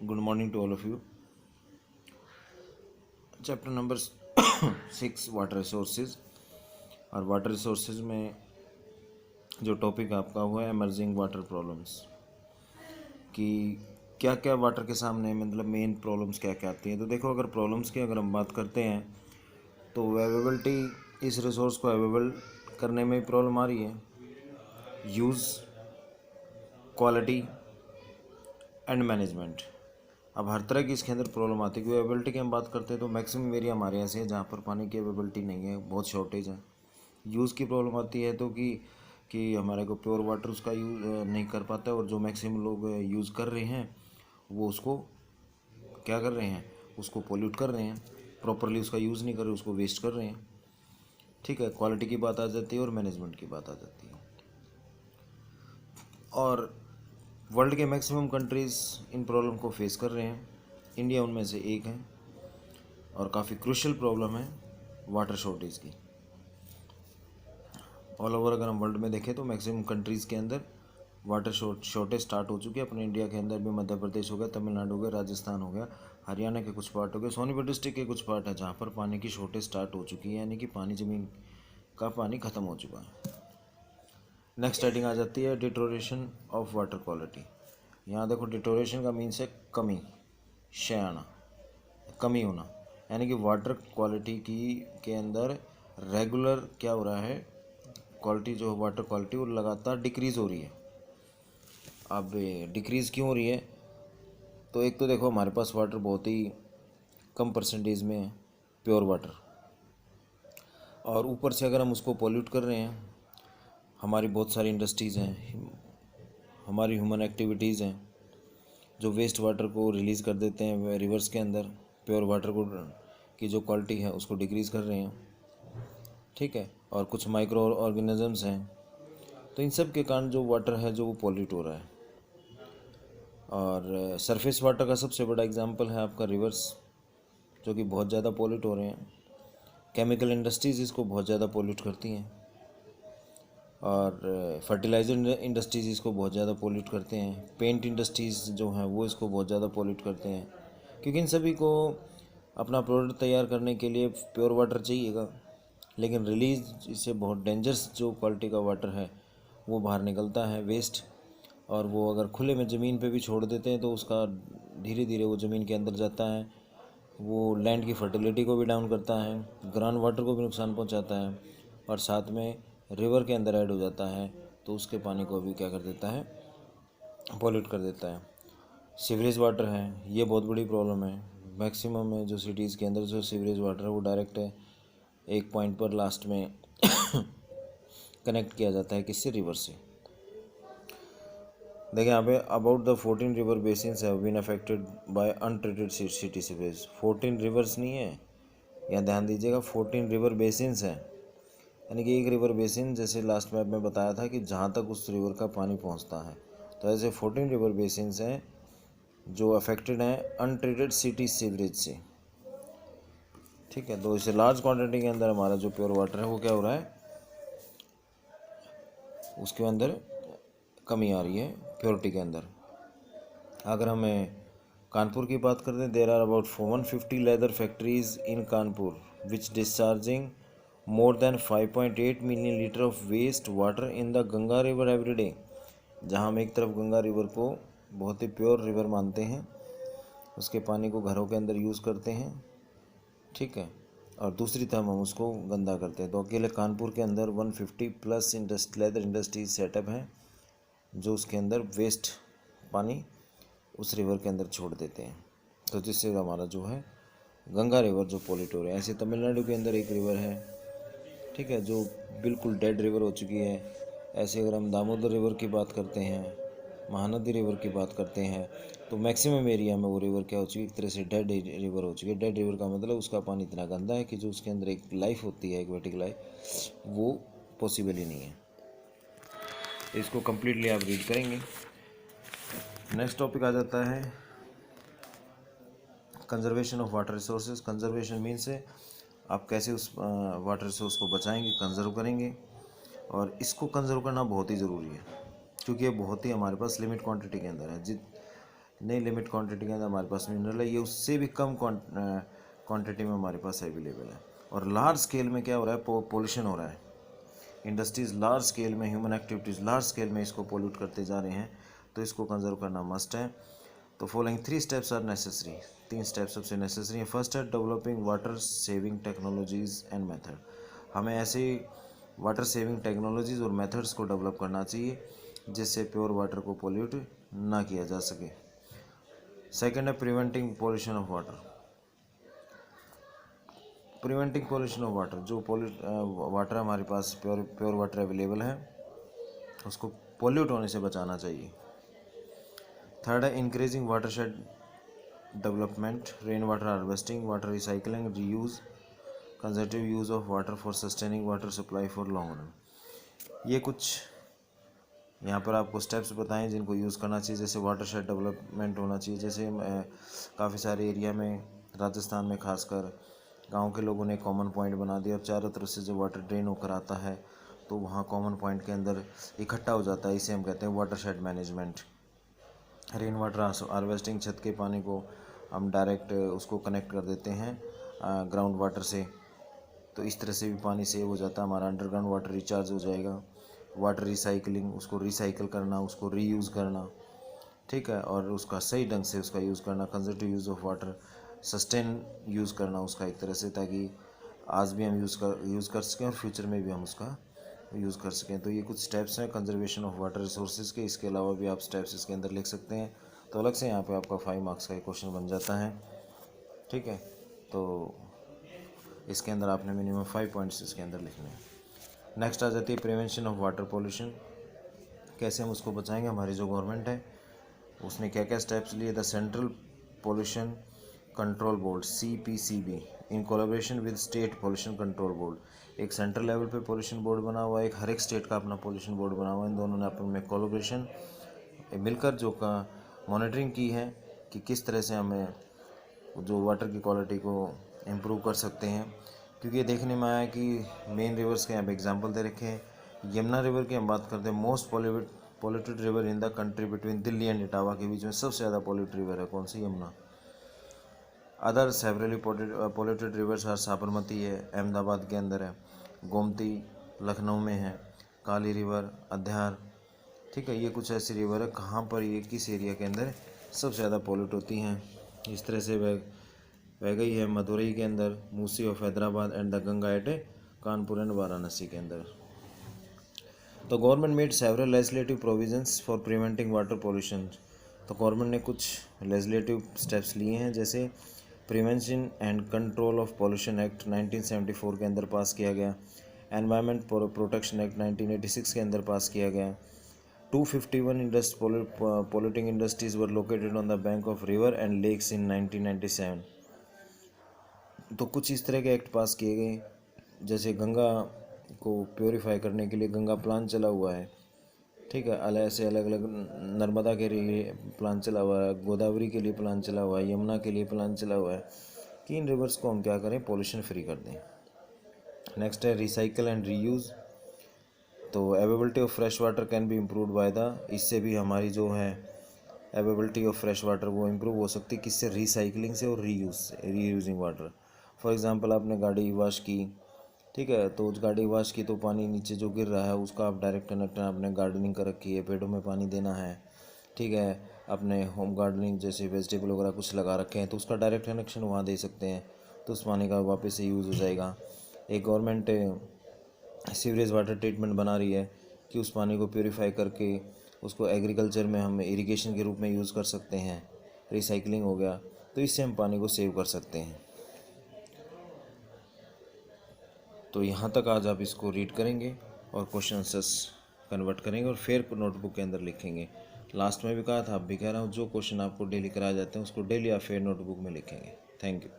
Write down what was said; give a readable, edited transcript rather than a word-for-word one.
Good morning to all of you. Chapter number 6 water resources. और water resources में जो topic आपका हुआ है एमर्जिंग वाटर प्रॉब्लम्स कि क्या क्या वाटर के सामने मतलब मेन प्रॉब्लम्स क्या क्या आती हैं। तो देखो, अगर प्रॉब्लम्स की अगर हम बात करते हैं तो अवेलेबिलिटी, इस रिसोर्स को अवेलेबल करने में प्रॉब्लम आ रही है। Use, quality and management. अब हर तरह की इसके अंदर प्रॉब्लम आती है। क्योंकि अवेलेबिलिटी की हम बात करते हैं तो मैक्सिमम एरिया हमारे ऐसे है जहाँ पर पानी की अवेलेबिलिटी नहीं है, बहुत शॉर्टेज है। यूज़ की प्रॉब्लम आती है तो कि हमारे को प्योर वाटर उसका यूज़ नहीं कर पाता है, और जो मैक्सिमम लोग यूज़ कर रहे हैं वो उसको क्या कर रहे हैं, उसको पोल्यूट कर रहे हैं, प्रॉपरली उसका यूज़ नहीं कर रहे, उसको वेस्ट कर रहे हैं। ठीक है, क्वालिटी की बात आ जाती है और मैनेजमेंट की बात आ जाती है। और वर्ल्ड के मैक्सिमम कंट्रीज़ इन प्रॉब्लम को फेस कर रहे हैं, इंडिया उनमें से एक है। और काफ़ी क्रूशियल प्रॉब्लम है वाटर शॉर्टेज की। ऑल ओवर अगर हम वर्ल्ड में देखें तो मैक्सिमम कंट्रीज़ के अंदर वाटर शॉर्टेज स्टार्ट हो चुकी है। अपने इंडिया के अंदर भी मध्य प्रदेश हो गया, तमिलनाडु हो गया, राजस्थान हो गया, हरियाणा के कुछ पार्ट हो गए, सोनीपत डिस्ट्रिक्ट के कुछ पार्ट है जहाँ पर पानी की शॉर्टेज स्टार्ट हो चुकी है, यानी कि पानी ज़मीन का पानी ख़त्म हो चुका है। नेक्स्ट हेडिंग आ जाती है डिटोरेशन ऑफ वाटर क्वालिटी। यहाँ देखो, डिटोरेशन का मीन्स है कमी, क्षय आना, कमी होना, यानी कि वाटर क्वालिटी के अंदर रेगुलर क्या हो रहा है, क्वालिटी जो वाटर क्वालिटी वो लगातार डिक्रीज़ हो रही है। अब डिक्रीज़ क्यों हो रही है? तो एक तो देखो, हमारे पास वाटर बहुत ही कम परसेंटेज में है, प्योर वाटर, और ऊपर से अगर हम उसको पॉल्यूट कर रहे हैं, हमारी बहुत सारी इंडस्ट्रीज़ हैं, हमारी ह्यूमन एक्टिविटीज़ हैं जो वेस्ट वाटर को रिलीज़ कर देते हैं रिवर्स के अंदर, प्योर वाटर को की जो क्वालिटी है उसको डिक्रीज़ कर रहे हैं। ठीक है, और कुछ माइक्रो ऑर्गेनिजम्स हैं, तो इन सब के कारण जो वाटर है जो वो पॉल्यूट हो रहा है। और सरफेस वाटर का सबसे बड़ा एग्जांपल है आपका रिवर्स, जो कि बहुत ज़्यादा पॉल्यूट हो रहे हैं। केमिकल इंडस्ट्रीज़ इसको बहुत ज़्यादा पॉल्यूट करती हैं, और फर्टिलाइज़र इंडस्ट्रीज़ इसको बहुत ज़्यादा पॉल्यूट करते हैं। पेंट इंडस्ट्रीज़ जो हैं वो इसको बहुत ज़्यादा पॉल्यूट करते हैं, क्योंकि इन सभी को अपना प्रोडक्ट तैयार करने के लिए प्योर वाटर चाहिएगा, लेकिन रिलीज इससे बहुत डेंजरस जो क्वालिटी का वाटर है वो बाहर निकलता है वेस्ट। और वो अगर खुले में ज़मीन पे भी छोड़ देते हैं तो उसका धीरे धीरे वो ज़मीन के अंदर जाता है, वो लैंड की फर्टिलिटी को भी डाउन करता है, ग्राउंड वाटर को भी नुकसान पहुंचाता है, और साथ में रिवर के अंदर ऐड हो जाता है तो उसके पानी को भी क्या कर देता है, पॉल्यूट कर देता है। सीवरेज वाटर है, ये बहुत बड़ी प्रॉब्लम है। मैक्सिमम में जो सिटीज़ के अंदर जो सीवरेज वाटर है वो डायरेक्ट है एक पॉइंट पर लास्ट में कनेक्ट किया जाता है किससे, रिवर से। देखिए यहाँ पे about the 14 river basins have been affected by untreated city sewage. 14 rivers नहीं है, यहाँ ध्यान दीजिएगा, 14 रिवर बेसिन्स हैं, यानी कि एक रिवर बेसिन, जैसे लास्ट मैप में बताया था कि जहाँ तक उस रिवर का पानी पहुँचता है, तो ऐसे 14 रिवर बेसिन्स हैं जो अफेक्टेड हैं अनट्रीटेड सिटी सीवरेज से। ठीक है, तो इसे लार्ज क्वांटिटी के अंदर हमारा जो प्योर वाटर है वो क्या हो रहा है, उसके अंदर कमी आ रही है प्योरिटी के अंदर। अगर हमें कानपुर की बात करते हैं, there are about 150 leather factories in Kanpur which discharging more than 5.8 million litre of waste water in the Ganga river every day. जहाँ हम एक तरफ गंगा रिवर को बहुत ही प्योर रिवर मानते हैं, उसके पानी को घरों के अंदर यूज़ करते हैं, ठीक है, और दूसरी तरफ हम उसको गंदा करते हैं। तो अकेले कानपुर के अंदर 150 प्लस लेदर इंडस्ट्रीज सेटअप हैं जो उसके अंदर वेस्ट पानी उस रिवर के अंदर छोड़ देते हैं, तो जिससे हमारा जो है गंगा रिवर जो पॉल्यूट हो रहा है। ऐसे तमिलनाडु के अंदर एक रिवर है, ठीक है, जो बिल्कुल डेड रिवर हो चुकी है। ऐसे अगर हम दामोदर रिवर की बात करते हैं, महानदी रिवर की बात करते हैं, तो मैक्सिमम एरिया में वो रिवर क्या हो चुकी है, एक तरह से डेड रिवर हो चुकी है। डेड रिवर का मतलब उसका पानी इतना गंदा है कि जो उसके अंदर एक लाइफ होती है, एक्वेटिक लाइफ, वो पॉसिबल ही नहीं है। इसको कम्प्लीटली आप रीड करेंगे। नेक्स्ट टॉपिक आ जाता है conservation of water resources. Conservation means है आप कैसे उस वाटर रिसोर्स को बचाएंगे, कंजर्व करेंगे। और इसको कंजर्व करना बहुत ही ज़रूरी है, क्योंकि ये बहुत ही हमारे पास लिमिट क्वांटिटी के अंदर है। नई लिमिट क्वांटिटी के अंदर हमारे पास मिनरल है, ये उससे भी कम क्वांटिटी में हमारे पास अवेलेबल है। और लार्ज स्केल में क्या हो रहा है, पोल्यूशन हो रहा है। इंडस्ट्रीज़ लार्ज स्केल में, ह्यूमन एक्टिविटीज़ लार्ज स्केल में इसको पोल्यूट करते जा रहे हैं, तो इसको कंजर्व करना मस्ट है। तो following 3 steps are necessary, 3 steps सबसे नेसेसरी हैं। फर्स्ट है developing water saving technologies and method. हमें ऐसे वाटर सेविंग टेक्नोलॉजीज़ और मेथड्स को डेवलप करना चाहिए जिससे प्योर वाटर को पोल्यूट ना किया जा सके। सेकेंड है preventing pollution of water. Preventing pollution of water, जो वाटर हमारे पास प्योर वाटर अवेलेबल है उसको पोल्यूट होने से बचाना चाहिए। थर्ड है increasing watershed development, rain water harvesting, water recycling, reuse, conservative use of water for sustaining water supply for long run. ये कुछ यहाँ पर आपको स्टेप्स बताएं जिनको यूज़ करना चाहिए। जैसे वाटरशेड डेवलपमेंट होना चाहिए, जैसे काफ़ी सारे एरिया में, राजस्थान में खासकर गांव के लोगों ने कॉमन पॉइंट बना दिया और चारों तरफ से जो वाटर ड्रेन होकर आता है तो वहाँ कॉमन पॉइंट के अंदर इकट्ठा हो जाता है, इसे हम कहते हैं watershed management. Rain water harvesting, छत के पानी को हम डायरेक्ट उसको कनेक्ट कर देते हैं ग्राउंड वाटर से, तो इस तरह से भी पानी सेव हो जाता है, हमारा अंडरग्राउंड वाटर रिचार्ज हो जाएगा। वाटर रिसाइकलिंग, उसको रिसाइकल करना, उसको रीयूज़ करना, ठीक है, और उसका सही ढंग से उसका यूज़ करना। Conservative use of water, sustain use करना उसका एक तरह से, ताकि आज भी हम यूज़ कर सकें और फ्यूचर में भी हम उसका यूज़ कर सकें। तो ये कुछ स्टेप्स हैं कंजर्वेशन ऑफ वाटर रिसोर्सेज के। इसके अलावा भी आप स्टेप्स इसके अंदर लिख सकते हैं, तो अलग से यहाँ पे आपका 5 मार्क्स का एक क्वेश्चन बन जाता है, ठीक है। तो इसके अंदर आपने मिनिमम 5 पॉइंट्स इसके अंदर लिखने हैं। नेक्स्ट आ जाती है प्रिवेंशन ऑफ वाटर पोल्यूशन, कैसे हम उसको बचाएंगे। हमारी जो गवर्नमेंट है उसने क्या क्या स्टेप्स लिए। The central pollution control board CPCB in collaboration with state pollution control board, एक सेंट्रल लेवल पे पोल्यूशन बोर्ड बना हुआ है, एक हर एक स्टेट का अपना पोल्यूशन बोर्ड बना हुआ है। इन दोनों ने आपस में कोलैबोरेशन मिलकर जो का मॉनिटरिंग की है कि किस तरह से हमें जो वाटर की क्वालिटी को इम्प्रूव कर सकते हैं। क्योंकि ये देखने में आया कि मेन रिवर्स के यहाँ पे एग्जाम्पल दे रखे हैं। यमुना रिवर की हम बात करते हैं, most polluted river in the country between Delhi and Etawah के बीच में सबसे ज़्यादा पोल्यूटेड रिवर है कौन सी, Yamuna. Other severely polluted rivers are Sabarmati है, अहमदाबाद के अंदर है, गोमती लखनऊ में है, काली रिवर अध्यार, ठीक है। ये कुछ ऐसी रिवर है कहाँ पर ये किस एरिया के अंदर सबसे ज़्यादा पोल्यूट होती हैं। इस तरह से वह गई है मदुरई के अंदर, Musi of Hyderabad and the Ganga at Kanpur and Varanasi के अंदर। तो government made several legislative provisions for preventing water pollution. तो गवर्नमेंट ने कुछ लेजिस्लेटिव स्टेप्स लिए हैं, जैसे prevention and control of pollution act 1974 के अंदर पास किया गया, एनवायरनमेंट प्रोटेक्शन एक्ट 1986 के अंदर पास किया गया। 251 polluting industries were located on the bank of river and lakes in 1997। तो कुछ इस तरह के एक्ट पास किए गए, जैसे गंगा को प्योरीफाई करने के लिए गंगा प्लान चला हुआ है, ठीक है। ऐसे अलग अलग नर्मदा के लिए प्लान चला हुआ है, गोदावरी के लिए प्लान चला हुआ है, यमुना के लिए प्लान चला हुआ है कि इन रिवर्स को हम क्या करें, पोल्यूशन फ्री कर दें। नेक्स्ट है रिसाइकल एंड रीयूज़। तो availability of fresh water can be improved by the, इससे भी हमारी जो है अवेलेबिलिटी ऑफ फ्रेश वाटर वो इम्प्रूव हो सकती है, किससे, रिसाइकलिंग से और रीयूज से, रीयूजिंग वाटर। फॉर एग्जांपल आपने गाड़ी वॉश की, ठीक है, तो उस गाड़ी वॉश की तो पानी नीचे जो गिर रहा है उसका आप डायरेक्ट कनेक्शन आपने गार्डनिंग कर रखी है, पेड़ों में पानी देना है, ठीक है, अपने होम गार्डनिंग जैसे वेजिटेबल वगैरह कुछ लगा रखे हैं तो उसका डायरेक्ट कनेक्शन वहाँ दे सकते हैं, तो उस पानी का वापस से यूज़ हो जाएगा। एक गवर्नमेंट सीवरेज वाटर ट्रीटमेंट बना रही है कि उस पानी को प्योरीफाई करके उसको एग्रीकल्चर में हम इरिगेशन के रूप में यूज़ कर सकते हैं, रिसाइकलिंग हो गया, तो इससे हम पानी को सेव कर सकते हैं। तो यहाँ तक आज आप इसको रीड करेंगे और क्वेश्चन आंसर्स कन्वर्ट करेंगे और फिर नोटबुक के अंदर लिखेंगे। लास्ट में भी कहा था, अब भी कह रहा हूँ, जो क्वेश्चन आपको डेली कराए जाते हैं उसको डेली आप फिर नोटबुक में लिखेंगे। Thank you.